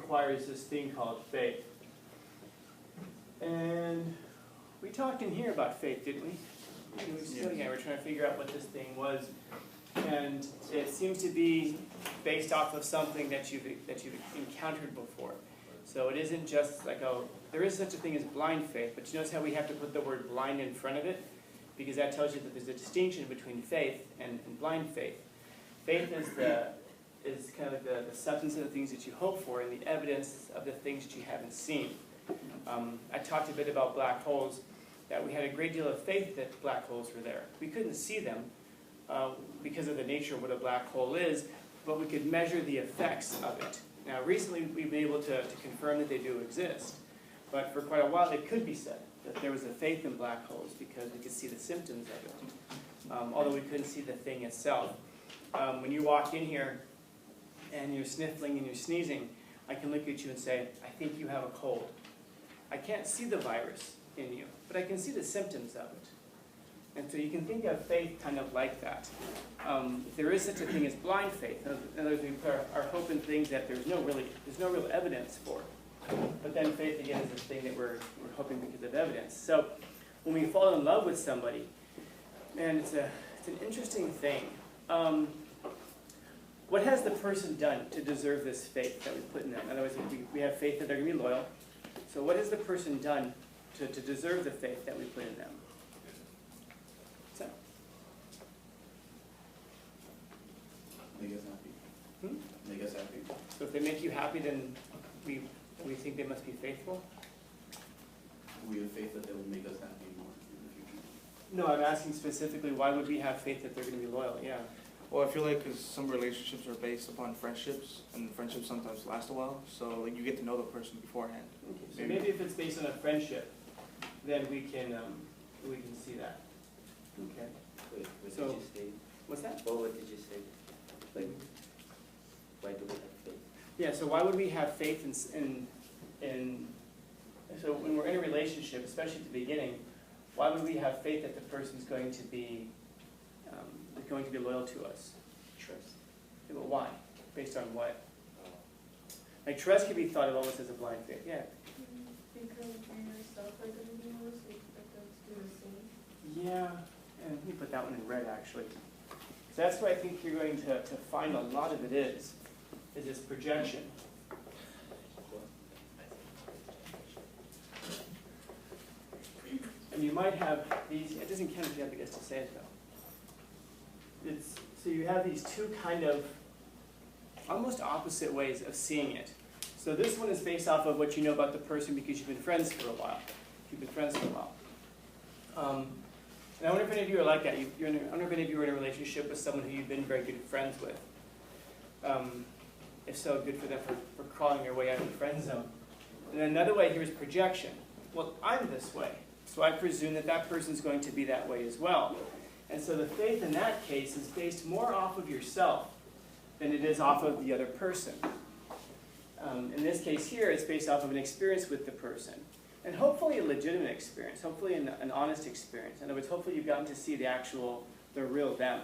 requires this thing called faith. And we talked in here about faith, didn't we? We were studying it. We're trying to figure out what this thing was. And it seems to be based off of something that you've encountered before. So it isn't just like, oh, there is such a thing as blind faith, but you notice how we have to put the word blind in front of it? Because that tells you that there's a distinction between faith and blind faith. Faith is kind of like the substance of the things that you hope for and the evidence of the things that you haven't seen. I talked a bit about black holes, that we had a great deal of faith that black holes were there. We couldn't see them because of the nature of what a black hole is, but we could measure the effects of it. Now, recently we've been able to confirm that they do exist, but for quite a while it could be said that there was a faith in black holes because we could see the symptoms of it, although we couldn't see the thing itself. When you walk in here and you're sniffling and you're sneezing, I can look at you and say, I think you have a cold. I can't see the virus in you, but I can see the symptoms of it. And so you can think of faith kind of like that. There is such a thing as blind faith. In other words, we put our hope in things that there's no real evidence for. But then faith, again, is this thing that we're hoping because of evidence. So when we fall in love with somebody, man, it's an interesting thing. What has the person done to deserve this faith that we put in them? In other words, we have faith that they're going to be loyal. So what has the person done to deserve the faith that we put in them? So. Make us happy. Make us happy. So if they make you happy, then we think they must be faithful? We have faith that they will make us happy more in the future. No, I'm asking specifically, why would we have faith that they're going to be loyal? Yeah. Well, I feel like because some relationships are based upon friendships, and friendships sometimes last a while, so like, you get to know the person beforehand. Okay, so maybe if it's based on a friendship, then we can see that. Okay. Wait, what So- did you say? What's that? What did you say? Like, why do we have faith? Yeah, so why would we have faith in so when we're in a relationship, especially at the beginning, why would we have faith that the person's going to be loyal to us? Trust. Yeah, but why? Based on what? Like trust can be thought of almost as a blind faith. Yeah. Because you yourself are going to be more, so you expect them to do the same. Yeah, and let me put that one in red actually. So that's what I think you're going to find a lot of it is this projection. And you might have these, it doesn't count if you have the guts to say it though. So you have these two kind of almost opposite ways of seeing it. So this one is based off of what you know about the person because you've been friends for a while. And I wonder if any of you are like that. I wonder if any of you are in a relationship with someone who you've been very good friends with. If so, good for them for crawling your way out of the friend zone. And then another way here is projection. Well, I'm this way, so I presume that that person's going to be that way as well. And so the faith in that case is based more off of yourself than it is off of the other person. In this case here, it's based off of an experience with the person. And hopefully a legitimate experience, hopefully an honest experience. In other words, hopefully you've gotten to see the real them.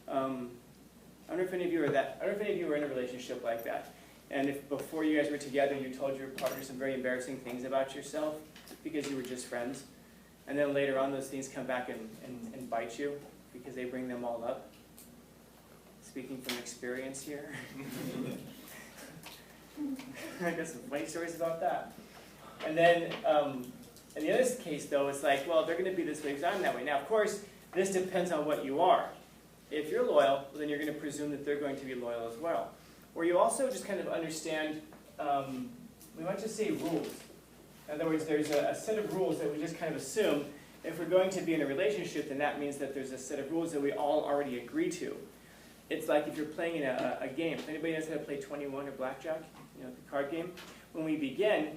I wonder if any of you are that. I wonder if any of you were in a relationship like that. And if before you guys were together, you told your partner some very embarrassing things about yourself because you were just friends. And then later on, those things come back and bite you because they bring them all up. Speaking from experience here. I got some funny stories about that. And then, in the other case, though, it's like, well, they're going to be this way because I'm that way. Now, of course, this depends on what you are. If you're loyal, then you're going to presume that they're going to be loyal as well. Or you also just kind of understand, we might just say rules. In other words, there's a set of rules that we just kind of assume if we're going to be in a relationship, then that means that there's a set of rules that we all already agree to. It's like if you're playing in a game. If anybody knows how to play 21 or blackjack, you know, the card game, when we begin,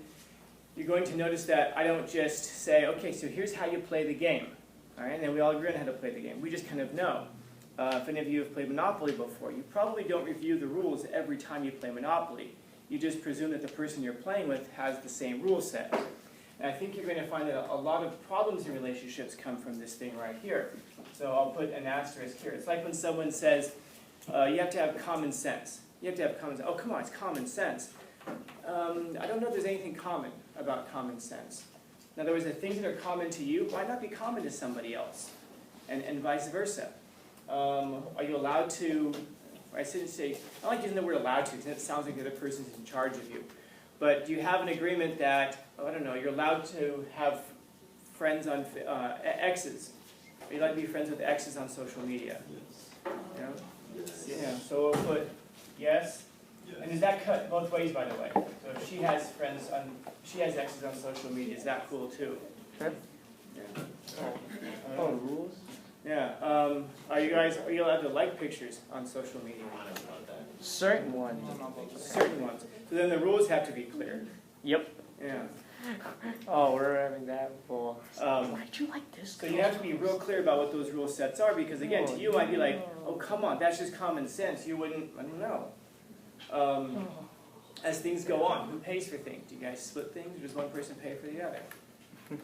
you're going to notice that I don't just say, okay, so here's how you play the game. All right, and then we all agree on how to play the game. We just kind of know. If any of you have played Monopoly before, you probably don't review the rules every time you play Monopoly. You just presume that the person you're playing with has the same rule set. And I think you're going to find that a lot of problems in relationships come from this thing right here. So I'll put an asterisk here. It's like when someone says, you have to have common sense. You have to have common sense. Oh, come on, it's common sense. I don't know if there's anything common about common sense. In other words, the things that are common to you might not be common to somebody else, and vice versa. Are you allowed to, I shouldn't say, I don't like using the word allowed to, because it sounds like the other person's in charge of you. But do you have an agreement that, I don't know, you're allowed to have friends on, exes? Are you allowed to be friends with exes on social media? Yes. You know? Yes. Yeah, so we'll put yes. And is that cut both ways, by the way? So if she has friends on, she has exes on social media, is that cool too? Okay. Yeah. Oh, rules? Yeah. Are you allowed to like pictures on social media? Certain ones. Certain ones. So then the rules have to be clear. Yep. Yeah. Oh, we're having that before. Why'd you like this? So you have to be real clear about what those rule sets are, because again, to you I'd be like, oh come on, that's just common sense. You wouldn't, I don't know. As things go on, who pays for things? Do you guys split things, or does one person pay for the other? Do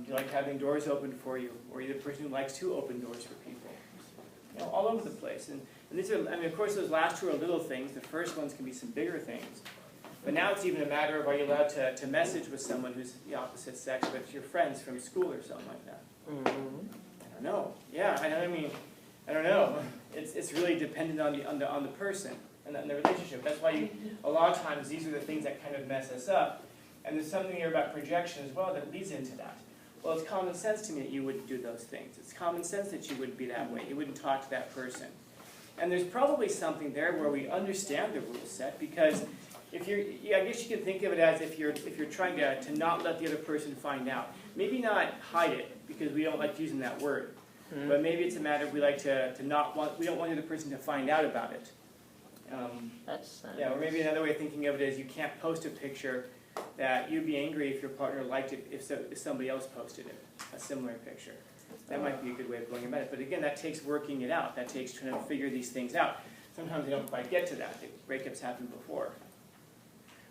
you like having doors open for you, or are you the person who likes to open doors for people? You know, all over the place. And these are, I mean, of course, those last two are little things. The first ones can be some bigger things. But now it's even a matter of, are you allowed to message with someone who's the opposite sex, but it's your friends from school or something like that? I don't know. Yeah, I mean, I don't know. It's really dependent on the person and the relationship. That's why a lot of times these are the things that kind of mess us up. And there's something here about projection as well that leads into that. Well, it's common sense to me that you wouldn't do those things. It's common sense that you wouldn't be that way. You wouldn't talk to that person. And there's probably something there where we understand the rule set, because if you're, I guess you can think of it as if you're trying to not let the other person find out. Maybe not hide it, because we don't like using that word. But maybe it's a matter of we like to not want, we don't want the other person to find out about it. That's Yeah, or maybe another way of thinking of it is you can't post a picture that you'd be angry if your partner liked it if somebody else posted it, a similar picture. That might be a good way of going about it. But again, that takes working it out. That takes trying to figure these things out. Sometimes they don't quite get to that. Breakups happen before.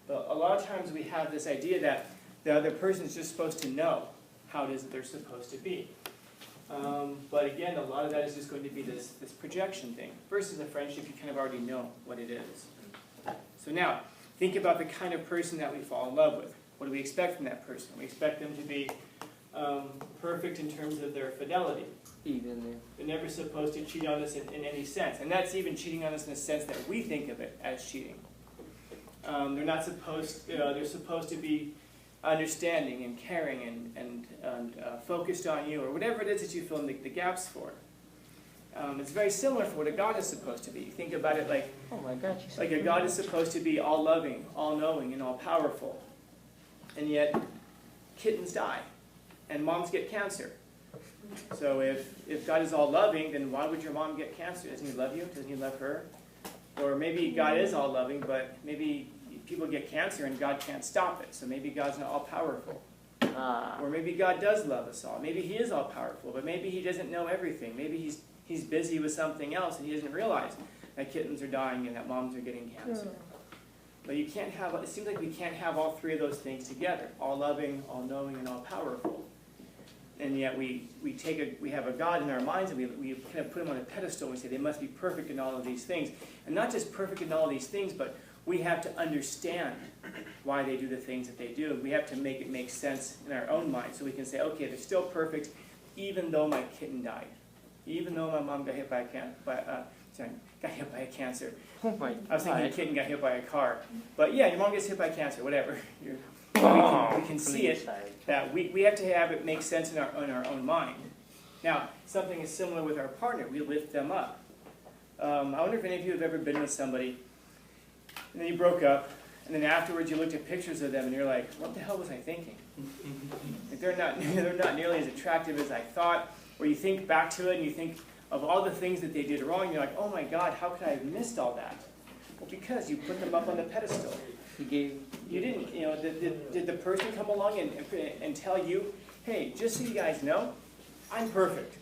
But a lot of times we have this idea that the other person is just supposed to know how it is that they're supposed to be. But again, a lot of that is just going to be this projection thing. Versus a friendship, you kind of already know what it is. So now, think about the kind of person that we fall in love with. What do we expect from that person? We expect them to be perfect in terms of their fidelity. even They're never supposed to cheat on us in any sense. And that's even cheating on us in the sense that we think of it as cheating. They're not supposed, they're supposed to be understanding and caring and focused on you, or whatever it is that you fill in the gaps for. It's very similar for what a God is supposed to be. You think about it like, oh my God, like a God is supposed to be all-loving, all-knowing, and all-powerful. And yet, kittens die, and moms get cancer. So if God is all-loving, then why would your mom get cancer? Doesn't he love you? Doesn't he love her? Or maybe God is all-loving, but maybe people get cancer and God can't stop it. So maybe God's not all-powerful. Or maybe God does love us all. Maybe he is all-powerful, but maybe he doesn't know everything. Maybe he's busy with something else and he doesn't realize that kittens are dying and that moms are getting cancer. But you can't have, it seems like we can't have all three of those things together. All-loving, all-knowing, and all-powerful. And yet we have a God in our minds and we kind of put him on a pedestal and we say they must be perfect in all of these things. And not just perfect in all of these things, but we have to understand why they do the things that they do. We have to make it make sense in our own mind so we can say, okay, they're still perfect even though my kitten died. Even though my mom got hit by a cancer. Oh my God. I was thinking a kitten got hit by a car. But yeah, your mom gets hit by cancer, whatever. We can see it, that we have to have it make sense in our own mind. Now, something is similar with our partner. We lift them up. I wonder if any of you have ever been with somebody, and then you broke up, and then afterwards you looked at pictures of them, and you're like, what the hell was I thinking? Like they're not nearly as attractive as I thought. Or you think back to it, and you think of all the things that they did wrong, and you're like, oh my God, how could I have missed all that? Well, because you put them up on the pedestal. You didn't, did the person come along and tell you, hey, just so you guys know, I'm perfect.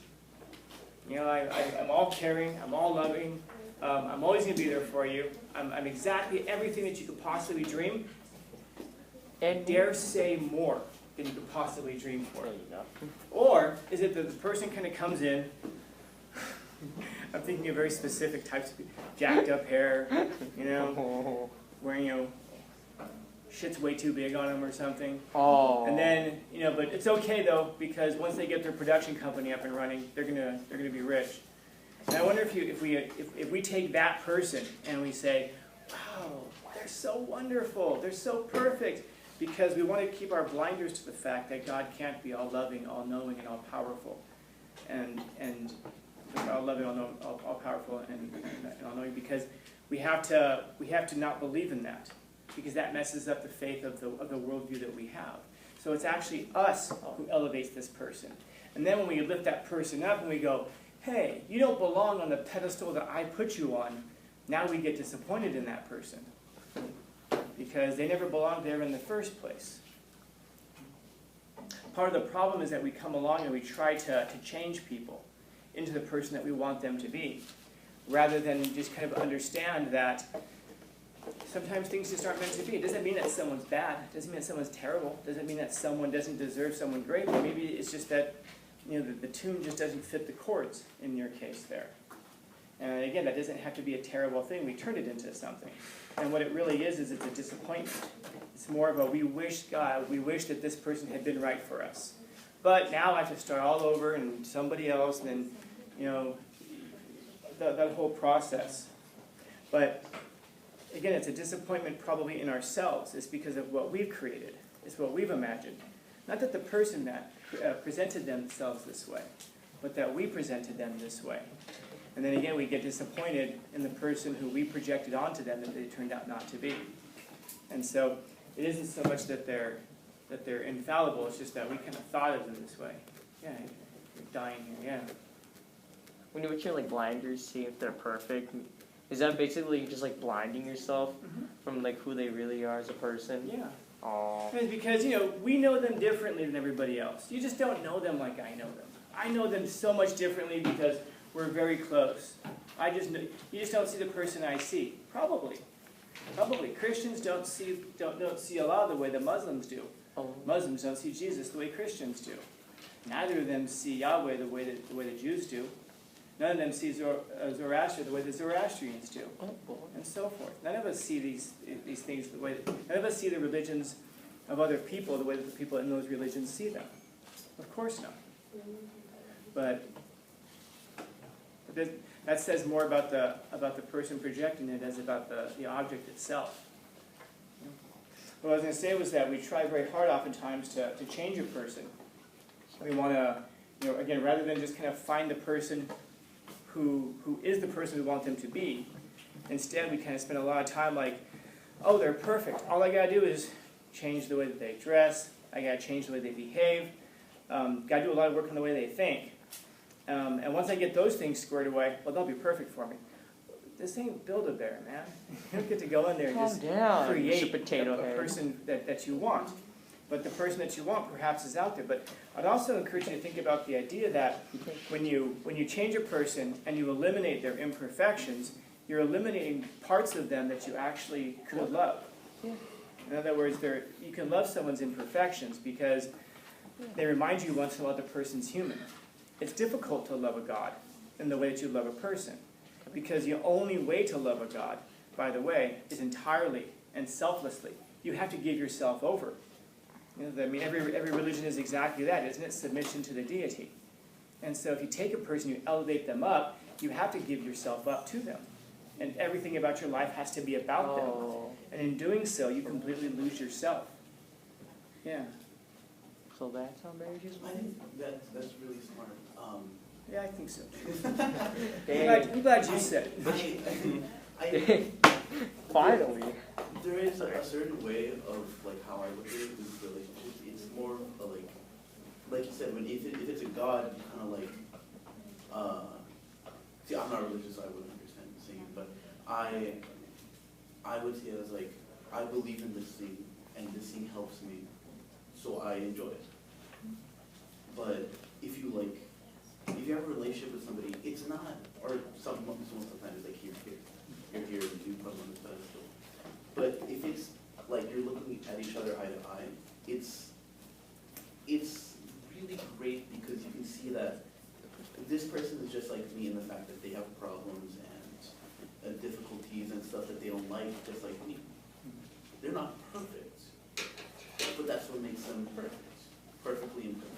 I'm all caring, I'm all loving, I'm always going to be there for you, I'm exactly everything that you could possibly dream, and dare say more than you could possibly dream for. Or is it that the person kind of comes in, I'm thinking of very specific types of people, jacked up hair, wearing, shit's way too big on them or something. Oh. And then, but it's okay though, because once they get their production company up and running, they're gonna be rich. And I wonder if we take that person and we say, wow, they're so wonderful, they're so perfect, because we want to keep our blinders to the fact that God can't be all loving, all knowing, and all powerful, and all loving, all powerful, and all knowing, because we have to not believe in that, because that messes up the faith of the worldview that we have. So it's actually us who elevates this person. And then when we lift that person up and we go, hey, you don't belong on the pedestal that I put you on, now we get disappointed in that person, because they never belonged there in the first place. Part of the problem is that we come along and we try to change people into the person that we want them to be, rather than just kind of understand that sometimes things just aren't meant to be. It doesn't mean that someone's bad. It doesn't mean that someone's terrible. It doesn't mean that someone doesn't deserve someone great. But maybe it's just that the tune just doesn't fit the chords in your case there. And again, that doesn't have to be a terrible thing. We turn it into something. And what it really is it's a disappointment. It's more of a, we wish that this person had been right for us. But now I have to start all over and somebody else, and then, that whole process. But again, it's a disappointment probably in ourselves. It's because of what we've created. It's what we've imagined. Not that the person that presented themselves this way, but that we presented them this way. And then again, we get disappointed in the person who we projected onto them that they turned out not to be. And so it isn't so much that they're infallible, it's just that we kind of thought of them this way. Yeah, you're dying here, yeah. When you put your blinders, see if they're perfect, is that basically just blinding yourself from who they really are as a person? Yeah. Oh. Because we know them differently than everybody else. You just don't know them like I know them. I know them so much differently because we're very close. You just don't see the person I see. Probably. Christians don't see Allah the way the Muslims do. Oh. Muslims don't see Jesus the way Christians do. Neither of them see Yahweh the way the Jews do. None of them see Zoroaster the way the Zoroastrians do, and so forth. None of us see these things the way none of us see the religions of other people the way that the people in those religions see them. Of course not. But that says more about the person projecting it as about the object itself. What I was going to say was that we try very hard oftentimes to change a person. We want to, again, rather than just kind of find the person who is the person we want them to be, instead we kind of spend a lot of time oh, they're perfect. All I got to do is change the way that they dress. I got to change the way they behave. Got to do a lot of work on the way they think. And once I get those things squared away, well, they'll be perfect for me. This ain't Build-A-Bear, man. You don't get to go in there and just create a person that you want. But the person that you want perhaps is out there. But I'd also encourage you to think about the idea that when you change a person and you eliminate their imperfections, you're eliminating parts of them that you actually could love. In other words, you can love someone's imperfections because they remind you once in a while the person's human. It's difficult to love a God in the way that you love a person, because the only way to love a God, by the way, is entirely and selflessly. You have to give yourself over. Every religion is exactly that, isn't it? Submission to the deity. And so if you take a person, you elevate them up, you have to give yourself up to them. And everything about your life has to be about them. And in doing so, you completely lose yourself. Yeah. So that's how marriage is? I think that's really smart. Yeah, I think so. I'm glad you said it. Finally. There is a certain way of how I look at it with relationships. It's more of like you said, if it's a God, you kind of see, I'm not religious, so I wouldn't understand the saying, but I would see it as I believe in this thing, and this thing helps me, so I enjoy it. But if you have a relationship with somebody, it's not, or sometimes it's here, and you put them on this pedestal. But if it's you're looking at each other eye to eye, it's really great because you can see that this person is just like me in the fact that they have problems and difficulties and stuff that they don't like, just like me. They're not perfect, but that's what makes them perfect. Perfectly imperfect.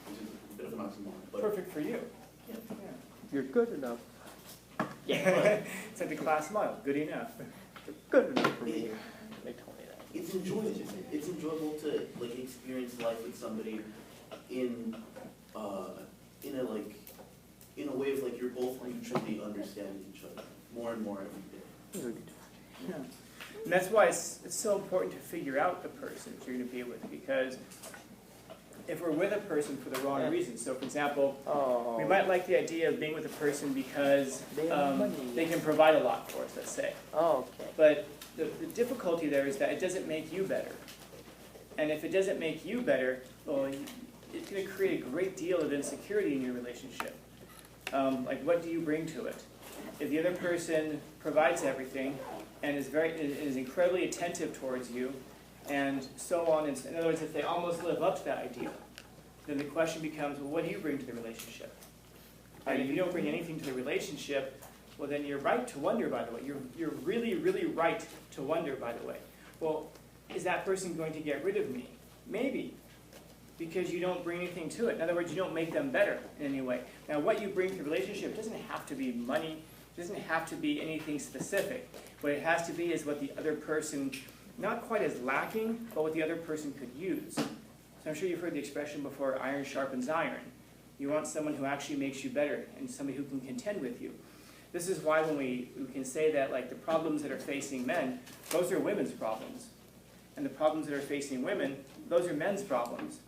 Which is a bit of an oxymoron, but Perfect for you. yeah. You're good enough. Yeah. It's like the class motto, good enough. You're good enough for me. They told me that. It's enjoyable. It's enjoyable to like experience life with somebody in a like in a way of like you're both mutually understanding each other more and more every day. Yeah. And that's why it's so important to figure out the person that you're going to be with, because if we're with a person for the wrong reasons, so for example, we might like the idea of being with a person because they can provide a lot for us, let's say. Okay. But the difficulty there is that it doesn't make you better. And if it doesn't make you better, well, it's going to create a great deal of insecurity in your relationship. Like, what do you bring to it? If the other person provides everything and is incredibly attentive towards you, and so on, in other words, if they almost live up to that ideal, then the question becomes, well, what do you bring to the relationship? And if you don't bring anything to the relationship, well, then you're right to wonder, by the way. You're really, really right to wonder, by the way. Well, is that person going to get rid of me? Maybe, because you don't bring anything to it. In other words, you don't make them better in any way. Now, what you bring to the relationship doesn't have to be money, doesn't have to be anything specific. What it has to be is what the other person, not quite as lacking, but what the other person could use. So I'm sure you've heard the expression before, iron sharpens iron. You want someone who actually makes you better and somebody who can contend with you. This is why when we can say that like the problems that are facing men, those are women's problems. And the problems that are facing women, those are men's problems.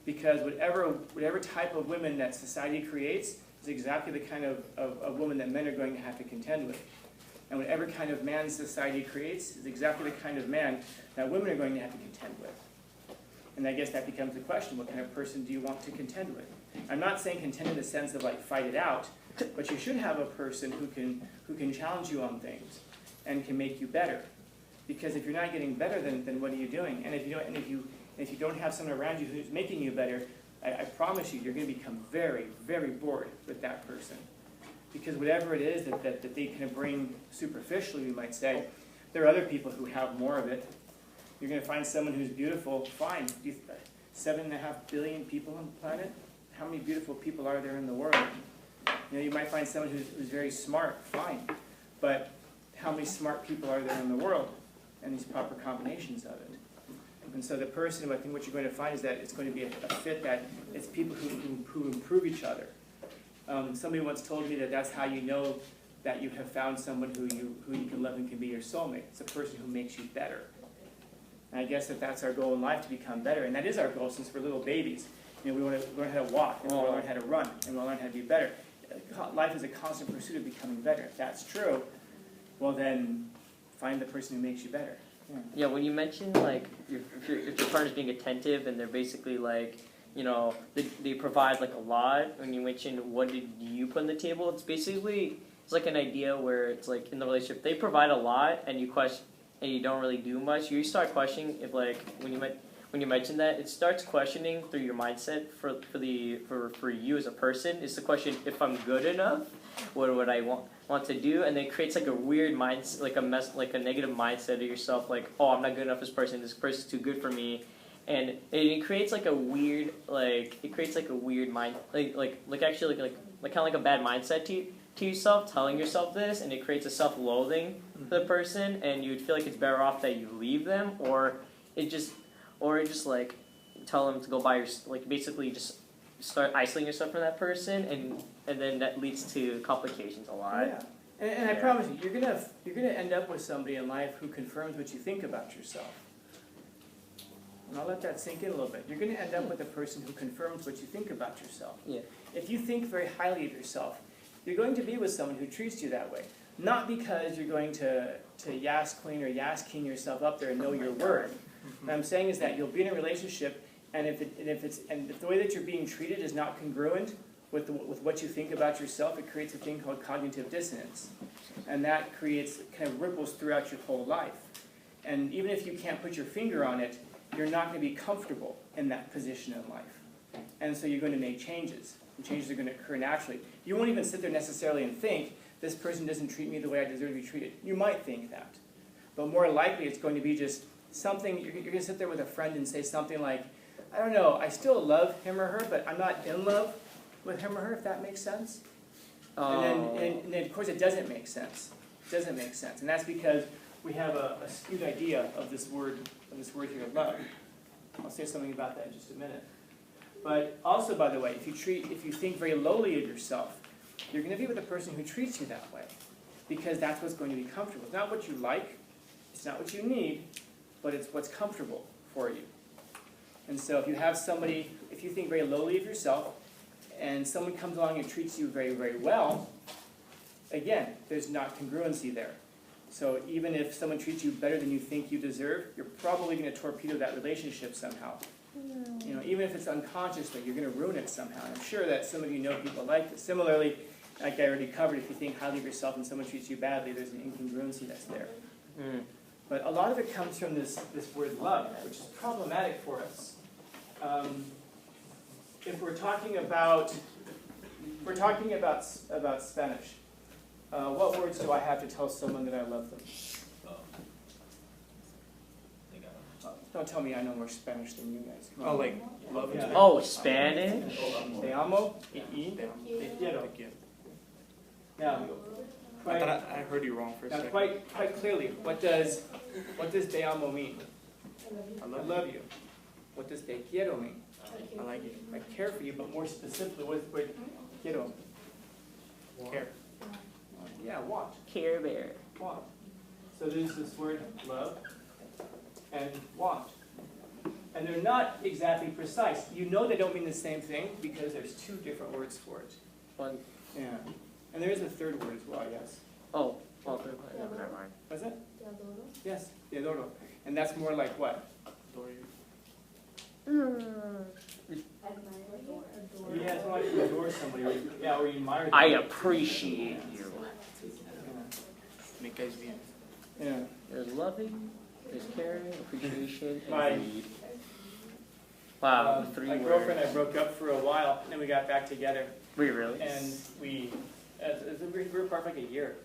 Because whatever type of women that society creates is exactly the kind of woman that men are going to have to contend with. And whatever kind of man society creates is exactly the kind of man that women are going to have to contend with. And I guess that becomes the question, what kind of person do you want to contend with? I'm not saying contend in the sense of like fight it out, but you should have a person who can challenge you on things and can make you better. Because if you're not getting better, then what are you doing? And if you don't have someone around you who's making you better, I promise you, you're going to become very, very bored with that person. Because whatever it is that they kind of bring superficially, we might say, there are other people who have more of it. You're going to find someone who's beautiful, fine. 7.5 billion people on the planet? How many beautiful people are there in the world? You know, you might find someone who's very smart, fine. But how many smart people are there in the world? And these proper combinations of it. And so the person, I think what you're going to find is that it's going to be a fit that it's people who improve each other. Somebody once told me that that's how you know that you have found someone who you can love and can be your soulmate. It's a person who makes you better. And I guess that's our goal in life, to become better. And that is our goal since we're little babies. You know, we want to learn how to walk, and we want to learn how to run, and we want to learn how to be better. Life is a constant pursuit of becoming better. If that's true, well then, find the person who makes you better. Yeah, when you mentioned like if your partner's being attentive and they're basically like, you know, they provide like a lot. When you mentioned what did you put on the table, it's basically like an idea where it's like in the relationship they provide a lot and you question and you don't really do much. You start questioning if like when you mention that, it starts questioning through your mindset for you as a person. It's the question if I'm good enough, what would I want to do, and then it creates like a weird mindset, like a negative mindset of yourself, like, oh, I'm not good enough. This person's too good for me, and it creates like a weird mind, like actually like kind of like a bad mindset to yourself, telling yourself this, and it creates a self-loathing for the person, and you'd feel like it's better off that you leave them, or it just like tell them to go by your, like basically just start isolating yourself from that person, and then that leads to complications a lot. Yeah. And I promise you, you're gonna end up with somebody in life who confirms what you think about yourself. And I'll let that sink in a little bit. You're gonna end up with a person who confirms what you think about yourself. Yeah. If you think very highly of yourself, you're going to be with someone who treats you that way. Not because you're going to yas queen or yas king yourself up there and know your worth. What I'm saying is that you'll be in a relationship, and if the way that you're being treated is not congruent with what you think about yourself, it creates a thing called cognitive dissonance, and that creates kind of ripples throughout your whole life. And even if you can't put your finger on it, you're not going to be comfortable in that position in life, and so you're going to make changes. And changes are going to occur naturally. You won't even sit there necessarily and think, this person doesn't treat me the way I deserve to be treated. You might think that. but more likely it's going to be just something, you're going to sit there with a friend and say something like, I don't know, I still love him or her, but I'm not in love with him or her, if that makes sense. And then, of course, it doesn't make sense. It doesn't make sense. And that's because we have a skewed idea of this word here, love. I'll say something about that in just a minute. But also, by the way, if you think very lowly of yourself, you're going to be with a person who treats you that way, because that's what's going to be comfortable. It's not what you like, it's not what you need, but it's what's comfortable for you. And so if you have somebody, if you think very lowly of yourself, and someone comes along and treats you very, very well, again, there's not congruency there. So even if someone treats you better than you think you deserve, you're probably going to torpedo that relationship somehow. You know, even if it's unconsciously, you're going to ruin it somehow. And I'm sure that some of you know people like this. Similarly, like I already covered, if you think highly of yourself and someone treats you badly, there's an incongruency that's there. But a lot of it comes from this word love, which is problematic for us. If we're talking about Spanish, what words do I have to tell someone that I love them? Don't tell me I know more Spanish than you guys. Come on. Oh, like love. Yeah. Oh, Spanish? Te amo, y te quiero. Now, I thought I heard you wrong for a now second. quite clearly, what does te amo mean? I love you. What does te quiero mean? I like you. I care for you, but more specifically, what is quiero? Care. Yeah, want. Care Bear. Want. So there's this word love and want. And they're not exactly precise. You know they don't mean the same thing because there's two different words for it. One. Yeah. And there is a third word as well, yes. Oh, third one. Never mind. Was it? Te adoro. Yes, te adoro. And that's more like what? Adore you. Admire. Yeah, it's more like you adore somebody, or, yeah, or you admire them. I appreciate you. Me caes bien. Yeah. There's loving, there's caring, appreciation, My- and greed. Wow, My 3 words. girlfriend and I broke up for a while, and then we got back together. Wait, really? And we were apart for like a year.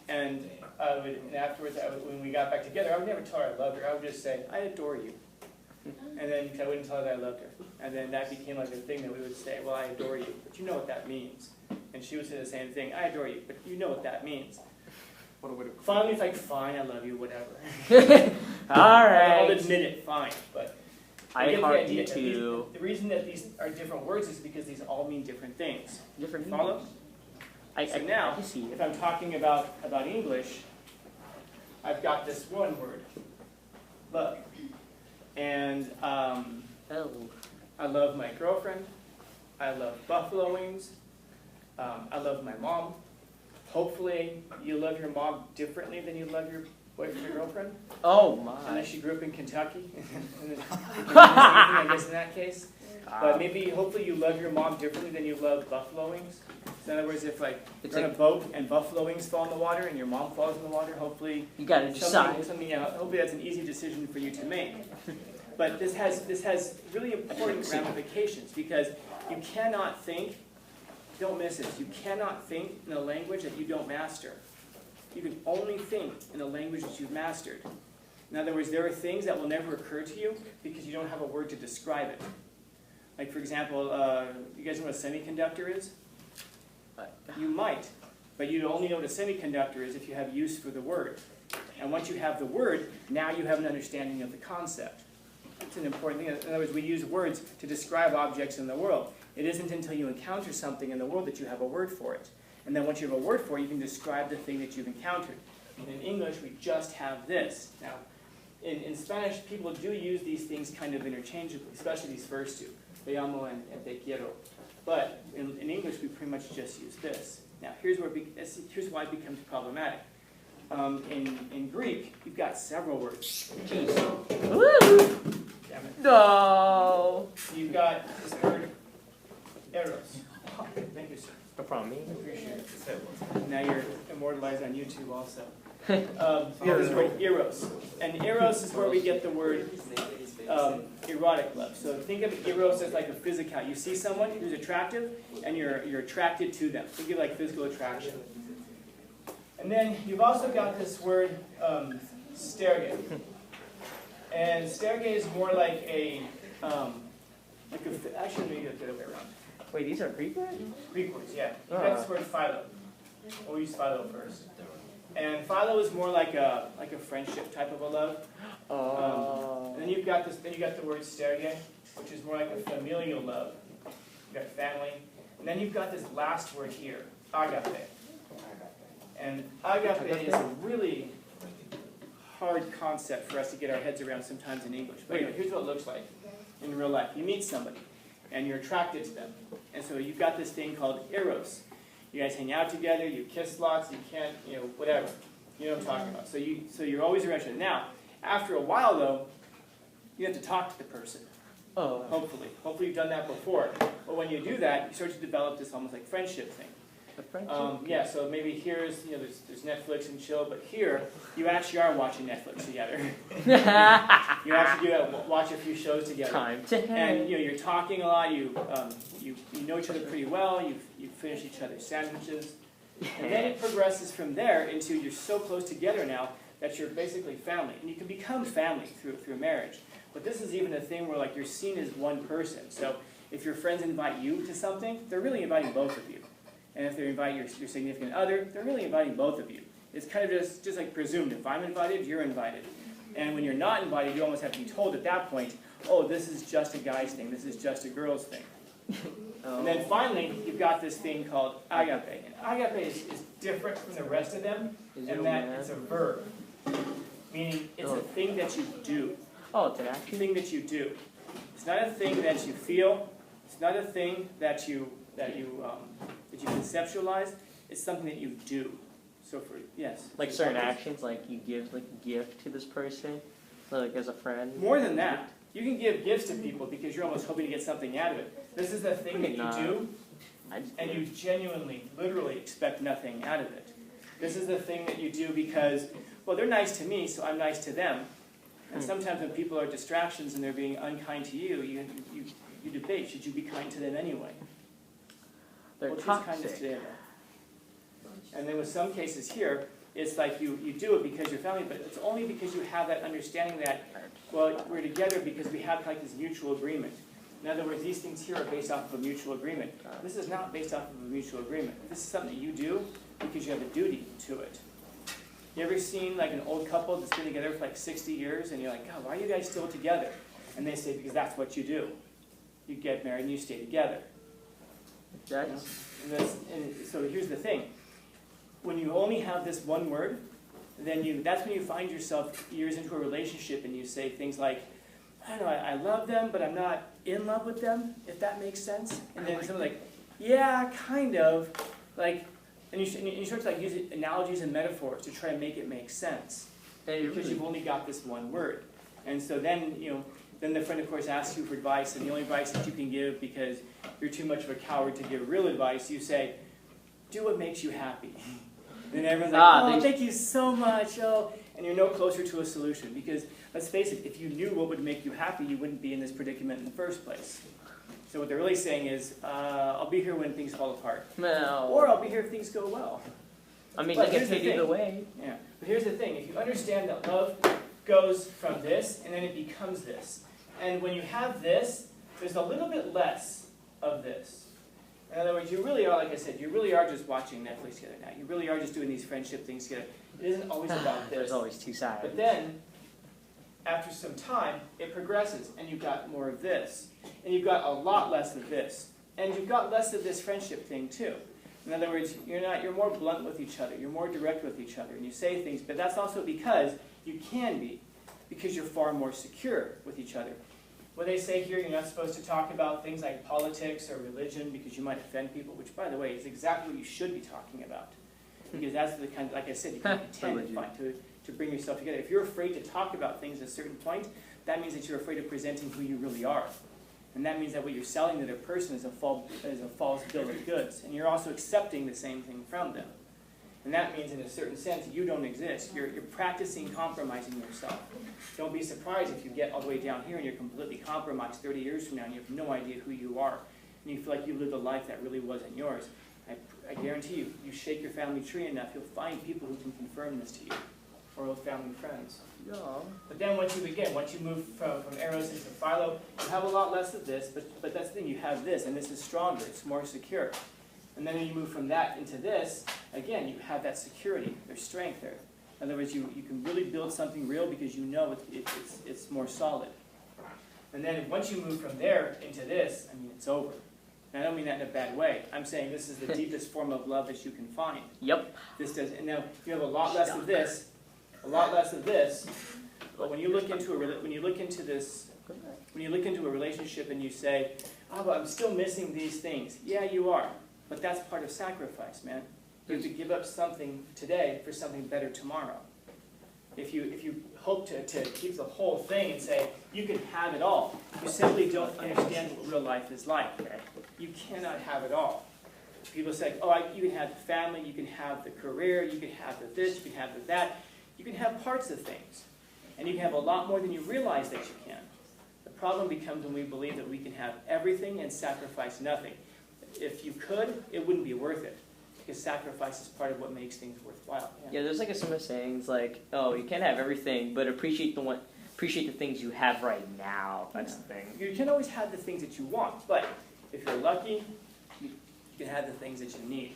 And afterwards, when we got back together, I would never tell her I loved her. I would just say, I adore you. And then I wouldn't tell her that I loved her. And then that became like a thing that we would say, well, I adore you, but you know what that means. And she would say the same thing, I adore you, but you know what that means. What a way to Finally, it's like, fine, I love you, whatever. All I'll right. admit it, fine. But I get the heart idea you that too. the reason that these are different words is because these all mean different things. Different. Follow? So now, I see if it. I'm talking about English, I've got this one word, love. And Oh. I love my girlfriend. I love buffalo wings. I love my mom. Hopefully, you love your mom differently than you love your boyfriend or girlfriend. Oh my. Unless you grew up in Kentucky. And then, I guess in that case. But maybe, hopefully, you love your mom differently than you love buffalo wings. So in other words, if like It's you're on like- a boat and buffalo wings fall in the water and your mom falls in the water, hopefully You gotta decide. hopefully that's an easy decision for you to make. But this has really important ramifications because you cannot think, don't miss this, you cannot think in a language that you don't master. You can only think in a language that you've mastered. In other words, there are things that will never occur to you because you don't have a word to describe it. Like for example, you guys know what a semiconductor is? You might, but you only know what a semiconductor is if you have use for the word. And once you have the word, now you have an understanding of the concept. It's an important thing. In other words, we use words to describe objects in the world. It isn't until you encounter something in the world that you have a word for it. And then once you have a word for it, you can describe the thing that you've encountered. And in English, we just have this. Now, in Spanish, people do use these things kind of interchangeably, especially these first two, te amo and te quiero. But in English, we pretty much just use this. Now, here's why it becomes problematic. In Greek, you've got several words. Jeez. Woo! Damn it. No. You've got this word, eros. Thank you, sir. No problem. I appreciate it. Now you're immortalized on YouTube also. Yeah. This word, eros. And eros is where we get the word erotic love. So think of eros as like a physical. You see someone who's attractive, and you're attracted to them. Think of it like physical attraction. And then you've also got this word sterge. And sterge is more like a, actually let me go the other way around. Wait, these are Greek words? Greek words, yeah. You got this word philo. We'll use philo first. And philo is more like a friendship type of a love. And then you've got this. Then you got the word sterge, which is more like a familial love. You've got family. And then you've got this last word here, agape. And agape is a really hard concept for us to get our heads around sometimes in English. But anyway, here's what it looks like in real life. You meet somebody, and you're attracted to them. And so you've got this thing called eros. You guys hang out together, you kiss lots, you can't, whatever. You know what I'm talking about. So you're always around each other. Now, after a while, though, you have to talk to the person. Oh. Hopefully you've done that before. But when you do that, you start to develop this almost like friendship thing. A friendship? Yeah, so maybe here's, there's Netflix and chill, but here, you actually are watching Netflix together. You actually do watch a few shows together. Time to hang. And you're talking a lot, you know each other pretty well, you finish each other's sandwiches. And then it progresses from there into you're so close together now that you're basically family. And you can become family through marriage. But this is even a thing where like you're seen as one person. So if your friends invite you to something, they're really inviting both of you. And if they invite your significant other, they're really inviting both of you. It's kind of just like presumed. If I'm invited, you're invited. And when you're not invited, you almost have to be told at that point, oh, this is just a guy's thing. This is just a girl's thing. And then finally, you've got this thing called agape. And agape is different from the rest of them in that it's a verb. Meaning it's a thing that you do. Oh, it's an action? It's a thing that you do. It's not a thing that you feel. It's not a thing that you conceptualize. It's something that you do. So yes. Like certain actions, like you give like a gift to this person, like as a friend. More than that, you can give gifts to people because you're almost hoping to get something out of it. This is the thing that you do, and you genuinely, literally expect nothing out of it. This is the thing that you do because, well, they're nice to me, so I'm nice to them. And sometimes when people are distractions and they're being unkind to you, you debate, should you be kind to them anyway? They're Well, toxic. kindness to them. And then with some cases here, it's like you do it because you're family, but it's only because you have that understanding that, well, we're together because we have like this mutual agreement. In other words, these things here are based off of a mutual agreement. This is not based off of a mutual agreement. This is something that you do because you have a duty to it. You ever seen like an old couple that's been together for like 60 years and you're like, God, why are you guys still together? And they say, because that's what you do. You get married and you stay together. And so here's the thing. When you only have this one word, then that's when you find yourself years into a relationship and you say things like, I don't know, I love them, but I'm not in love with them, if that makes sense. And then someone's like, yeah, kind of. Like, and you start to like use analogies and metaphors to try to make it make sense. Because you've only got this one word. And so then, then the friend, of course, asks you for advice, and the only advice that you can give, because you're too much of a coward to give real advice, you say, do what makes you happy. And everyone's like, oh, thank you so much, oh. And you're no closer to a solution, because, let's face it, if you knew what would make you happy, you wouldn't be in this predicament in the first place. So what they're really saying is, I'll be here when things fall apart. No. Or I'll be here if things go well. I mean, they get paid either way. Yeah. But here's the thing. If you understand that love goes from this, and then it becomes this. And when you have this, there's a little bit less of this. In other words, you really are, like I said, you really are just watching Netflix together now. You really are just doing these friendship things together. It isn't always about this. There's always two sides. But then, after some time, it progresses, and you've got more of this. And you've got a lot less of this. And you've got less of this friendship thing, too. In other words, you're more blunt with each other. You're more direct with each other. And you say things, but that's also because you can be. Because you're far more secure with each other. What they say here, you're not supposed to talk about things like politics or religion because you might offend people, which, by the way, is exactly what you should be talking about. Because that's the kind of, like I said, you can pretend to bring yourself together. If you're afraid to talk about things at a certain point, that means that you're afraid of presenting who you really are. And that means that what you're selling to the other person is a false bill of goods. And you're also accepting the same thing from them. And that means, in a certain sense, you don't exist. You're practicing compromising yourself. Don't be surprised if you get all the way down here and you're completely compromised 30 years from now and you have no idea who you are. And you feel like you lived a life that really wasn't yours. I guarantee you, you shake your family tree enough, you'll find people who can confirm this to you. or family friends. Yeah. But then once you move from eros into philo, you have a lot less of this, but that's the thing, you have this, and this is stronger, it's more secure. And then when you move from that into this, again, you have that security, there's strength there. In other words, you can really build something real because you know it's more solid. And then once you move from there into this, I mean, it's over. And I don't mean that in a bad way. I'm saying this is the deepest form of love that you can find. Yep. This does, and now you have a lot less of this, but when you look into a relationship and you say, oh, but I'm still missing these things. Yeah, you are, but that's part of sacrifice, man. You have to give up something today for something better tomorrow. If you hope to keep the whole thing and say, you can have it all, you simply don't understand what real life is like. You cannot have it all. People say, oh, you can have the family, you can have the career, you can have the this, you can have the that. You can have parts of things. And you can have a lot more than you realize that you can. The problem becomes when we believe that we can have everything and sacrifice nothing. If you could, it wouldn't be worth it. Because sacrifice is part of what makes things worthwhile. Yeah, there's like a similar sayings like, oh, you can't have everything, but appreciate the things you have right now. That's the thing. You can always have the things that you want, but if you're lucky, you can have the things that you need.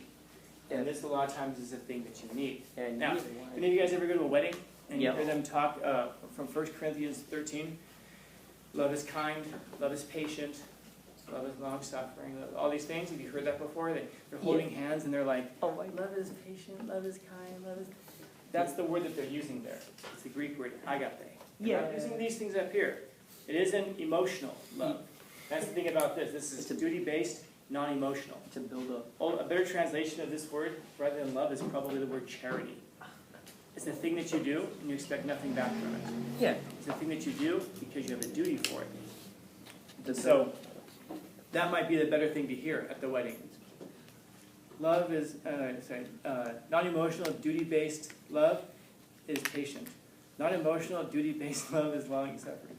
And this a lot of times is the thing that you need. And now, any of you guys ever go to a wedding and you Yep. hear them talk from 1 Corinthians 13? Love is kind, love is patient, love is long-suffering, all these things. Have you heard that before? They're holding hands and they're like, oh my love is patient, love is kind, love is... That's the word that they're using there. It's the Greek word, agape. They're not using these things up here. It isn't emotional love. That's the thing about this. This is duty-based, non-emotional. to build up. A better translation of this word, rather than love, is probably the word charity. It's the thing that you do, and you expect nothing back from it. Yeah. It's the thing that you do because you have a duty for it. So, that might be the better thing to hear at the wedding. Love is, non-emotional, duty-based love is patient. Non-emotional, duty-based love is long-suffering.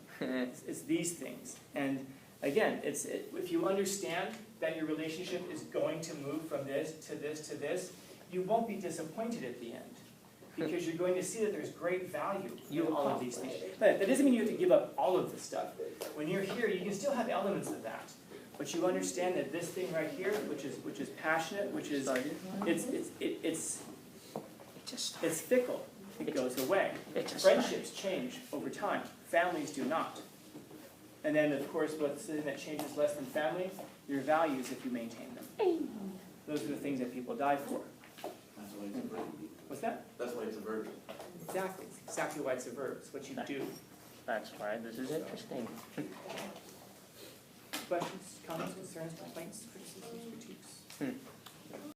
It's these things. And again, if you understand that your relationship is going to move from this to this to this, you won't be disappointed at the end. Because you're going to see that there's great value in all of these things. But that doesn't mean you have to give up all of the stuff. When you're here, you can still have elements of that. But you understand that this thing right here, which is passionate, which is it's fickle. It goes away. Friendships change over time. Families do not. And then, of course, what's the thing that changes less than family? Your values, if you maintain them. Those are the things that people die for. That's why it's a verb. What's that? That's why it's a verb. Exactly. It's exactly why it's a verb. It's what you do. That's why this is interesting. Questions, comments, concerns, complaints, criticisms, critiques?